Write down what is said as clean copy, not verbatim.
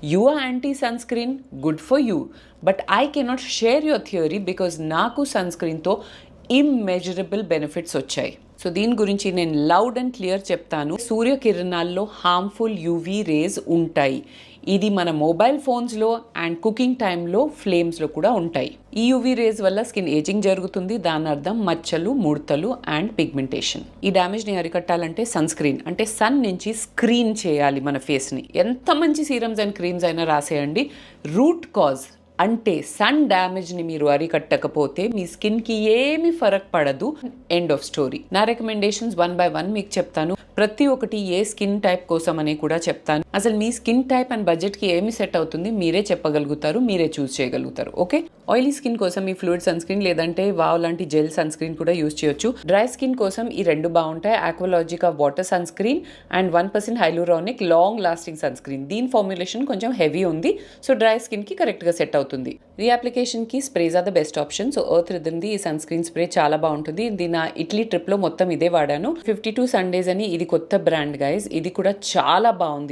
You are anti-sunscreen, good for you. But I cannot share your theory because నాకు సన్స్క్రీన్తో immeasurable benefits వచ్చాయి. So దీని గురించి నేను loud and clear చెప్తాను. సూర్యకిరణాల్లో harmful UV rays ఉంటాయి. ఇది మన మొబైల్ ఫోన్స్లో అండ్ కుకింగ్ టైంలో ఫ్లేమ్స్లో కూడా ఉంటాయి. ఈ యూవీ రేస్ వల్ల స్కిన్ ఏజింగ్ జరుగుతుంది. దాని అర్థం మచ్చలు, ముడతలు అండ్ పిగ్మెంటేషన్. ఈ డ్యామేజ్ని అరికట్టాలంటే సన్ స్క్రీన్ అంటే సన్ నుంచి స్క్రీన్ చేయాలి మన ఫేస్ని. ఎంత మంచి సీరమ్స్ అండ్ క్రీమ్స్ అయినా రాసేయండి, రూట్ కాజ్ అంటే సన్ డ్యామేజ్ని మీరు అరికట్టకపోతే మీ స్కిన్కి ఏమి ఫరక్ పడదు. End of story. నా రికమెండేషన్స్ 1 by 1 మీకు చెప్తాను. ప్రతి ఒక్కటి ఏ స్కిన్ టైప్ కోసం అని కూడా చెప్తాను. అసలు మీ స్కిన్ టైప్ అండ్ బడ్జెట్కి ఏమి సెట్ అవుతుంది మీరే చెప్పగలుగుతారు, మీరే చూస్ చేయగలుగుతారు. ఓకే, ఆయిలీ స్కిన్ కోసం ఈ ఫ్లూయిడ్ సన్ స్క్రీన్ లేదంటే వావ్ లాంటి జెల్ సన్ స్క్రీన్ కూడా యూస్ చేయొచ్చు. డ్రై స్కిన్ కోసం ఈ రెండు బాగుంటాయి. Aqualogica water sunscreen and 1% hyaluronic long lasting sunscreen. దీని ఫార్ములేషన్ కొంచెం హెవీ ఉంది, సో డ్రై స్కిన్కి కరెక్ట్గా సెట్ అవుతుంది. రీఅప్లికేషన్కి sprays are the best option. So Earth రిథమ్ది ఈ సన్ స్క్రీన్ స్ప్రే చాలా బాగుంటుంది. ఇది నా ఇటలీ ట్రిప్లో మొత్తం ఇదే వాడాను. 52 Sundays అని ఇది కొత్త బ్రాండ్ గైస్. ఇది కూడా చాలా బాగుంది.